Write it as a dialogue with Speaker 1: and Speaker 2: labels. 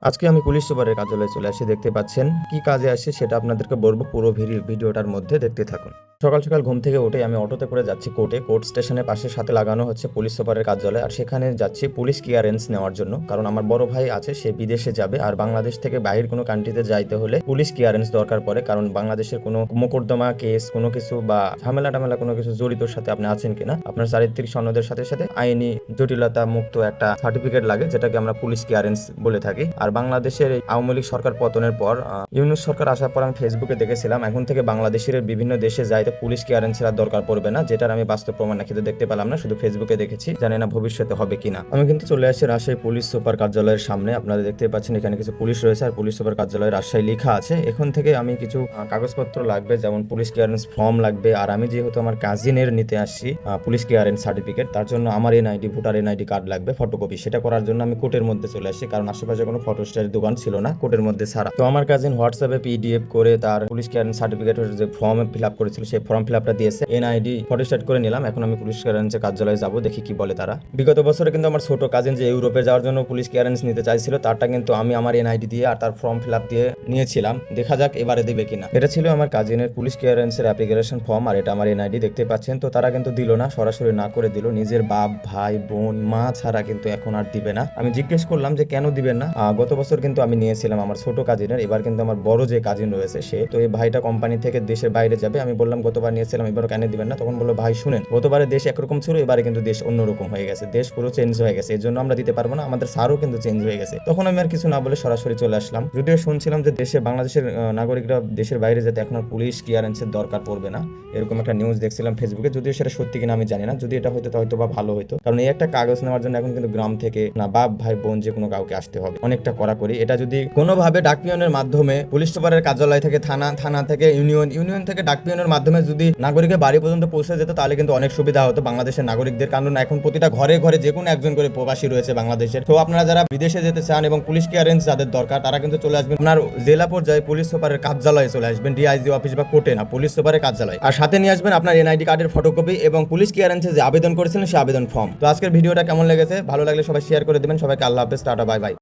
Speaker 1: আজকে আমি পুলিশ সুপারের কার্যালয়ে চলে আসি। দেখতে পাচ্ছেন কি কাজে আসি সেটা আপনাদেরকে বলবো, পুরো ভিডিওটার মধ্যে দেখতে থাকুন। সকাল সকাল ঘুম থেকে উঠে আমি অটোতে করে যাচ্ছি কোর্ট স্টেশনের পাশে, সাথে লাগানো হচ্ছে পুলিশ সুপারের কার্যালয়। আর সেখানে যাচ্ছি পুলিশ ক্লিয়ারেন্স নেওয়ার জন্য, কারণ আমার বড় ভাই আছে, সে বিদেশে যাবে। আর বাংলাদেশ থেকে বাহির কোনো কান্ট্রিতে যাইতে হলে পুলিশ ক্লিয়ারেন্স দরকার পড়ে, কারণ বাংলাদেশের কোনো মোকদ্দমা কেস কোনো কিছু বা ঝামেলা টামেলা কোনো কিছু জড়িতর সাথে আপনি আছেন কিনা, আপনার চারিত্রিক সনদের সাথে সাথে আইনি জটিলতা মুক্ত একটা সার্টিফিকেট লাগে, যেটাকে আমরা পুলিশ ক্লিয়ারেন্স বলে থাকি। আর বাংলাদেশের আওয়ামী লীগ সরকার পতনের পর ইউনূস সরকার আসার পর আমি ফেসবুকে দেখেছিলাম এখন থেকে বাংলাদেশের বিভিন্ন দেশে যাইতে পুলিশ ক্লিয়ারেন্স ছাড়া দরকার পড়বে না, যেটার আমি বাস্তব প্রমাণ কিন্তু দেখতে পেলাম না, শুধু ফেসবুকে দেখেছি, জানি না ভবিষ্যতে হবে কিনা। আমি কিন্তু চলে আসি রাজশাহী পুলিশ সুপার কার্যালয়ের সামনে। আপনারা দেখতে পাচ্ছেন এখানে কিছু পুলিশ রয়েছে, আর পুলিশ সুপার কার্যালয় রাজশাহী লেখা আছে। এখন থেকে আমি কিছু কাগজপত্র লাগবে, যেমন পুলিশ ক্লিয়ারেন্স ফর্ম লাগবে। আর আমি যেহেতু আমার কাজিনের নিতে আসছি পুলিশ ক্লিয়ারেন্স সার্টিফিকেট, তার জন্য আমার এনআইডি ভোটার এনআইডি কার্ড লাগবে ফটোকপি। সেটা করার জন্য আমি কোর্টের মধ্যে চলে আসি, কারণ আশেপাশে কোনো ফটোস্টেটের দোকান ছিল না কোর্টের মধ্যে ছাড়া। তো আমার কাজিন হোয়াটসঅ্যাপে পিডিএফ করে তার পুলিশ ক্লিয়ারেন্স সার্টিফিকেটের যে ফর্ম ফিল আপ করেছিল সেই ফর্ম ফিল আপটা দিয়েছে, এনআইডি ফটোস্টেট করে নিলাম। এখন আমি পুলিশ ক্লিয়ারেন্সের কার্যালয়ে যাবো, দেখি কি বলে তারা। বিগত বছরে কিন্তু আমার ছোট কাজিন যে ইউরোপে যাওয়ার জন্য পুলিশ ক্লিয়ারেন্স নিতে চাইছিল, তারটা কিন্তু আমি আমার এনআইডি দিয়ে আর তার ফর্ম ফিল আপ দিয়ে নিয়েছিলাম। দেখা যাক এবারে দিবে কিনা। এটা ছিল আমার কাজিনের পুলিশ ক্লিয়ারেন্সের অ্যাপ্লিকেশন ফর্ম, আর এটা আমার এনআইডি দেখতে পাচ্ছেন। তো তারা কিন্তু দিল না, সরাসরি না করে দিল। নিজের বাপ ভাই বোন মা ছাড়া কিন্তু এখন আর দিবে না। আমি জিজ্ঞেস করলাম যে কেন দিবেন না। গত বছর কিন্তু আমি নিয়েছিলাম আমার ছোট কাজিনের, এবার কিন্তু আমার বড় যে কাজিন রয়েছে সে, তো এই ভাইটা কোম্পানি থেকে দেশের বাইরে যাবে। আমি বললাম গতবার নিয়েছিলাম, এবার কেন দিবেন না? তখন বললো ভাই শুনেন, গতবারে দেশ একরকম ছিল, এবারে কিন্তু দেশ অন্যরকম হয়ে গেছে, দেশ পুরো চেঞ্জ হয়ে গেছে, এর জন্য আমরা দিতে পারবো না, আমাদের স্যারও কিন্তু চেঞ্জ হয়ে গেছে। তখন আমি আর কিছু না বলে সরাসরি চলে আসলাম। যদিও শুনছিলাম যে দেশে বাংলাদেশের নাগরিকরা দেশের বাইরে যেতে এখন আর পুলিশ ক্লিয়ারেন্সের দরকার পড়বে না, এরকম একটা নিউজ দেখছিলাম ফেসবুকে। যদিও সেটা সত্যি কিনা আমি জানি না, যদি এটা হয়তো হয়তো বা ভালো হতো, কারণ এই একটা কাগজ নেওয়ার জন্য এখন কিন্তু গ্রাম থেকে না বাপ ভাই বোন যে কোনো কাউকে আসতে হবে, অনেকটা কড়াকড়ি। এটা যদি কোনোভাবে ডাক পিয়নের মাধ্যমে পুলিশ সুপারের কার্যালয় থেকে থানা থেকে ইউনিয়ন থেকে ডাক পিয়নের মাধ্যমে যদি নাগরিকের বাড়ি পর্যন্ত পৌঁছে যেত, তাহলে কিন্তু অনেক সুবিধা হতো বাংলাদেশের নাগরিকদের। কারণ এখন প্রতিটা ঘরে ঘরে যে কোনো একজন করে প্রবাসী রয়েছে বাংলাদেশের। তো আপনারা যারা বিদেশে যেতে চান এবং পুলিশ ক্লিয়ারেন্স যাদের দরকার, তারা কিন্তু চলে আসবেন আপনার জেলা পর্যায়ে পুলিশ সুপারের কার্যালয়ে চলে আসবেন, ডিআইজি অফিস বা কোর্টে না, পুলিশ সুপারের কার্যালয়। আর সাথে নিয়ে আসবেন আপনার এনআইডি কার্ডের ফটোকপি এবং পুলিশ ক্লিয়ারেন্সে যে আবেদন করেছিলেন সেই আবেদন ফর্ম। তো আজকের ভিডিওটা কেমন লেগেছে? ভালো লাগলে সবাই শেয়ার করে দেবেন। সবাইকে আল্লাহ হাফেজ, টাটা, বাই বাই।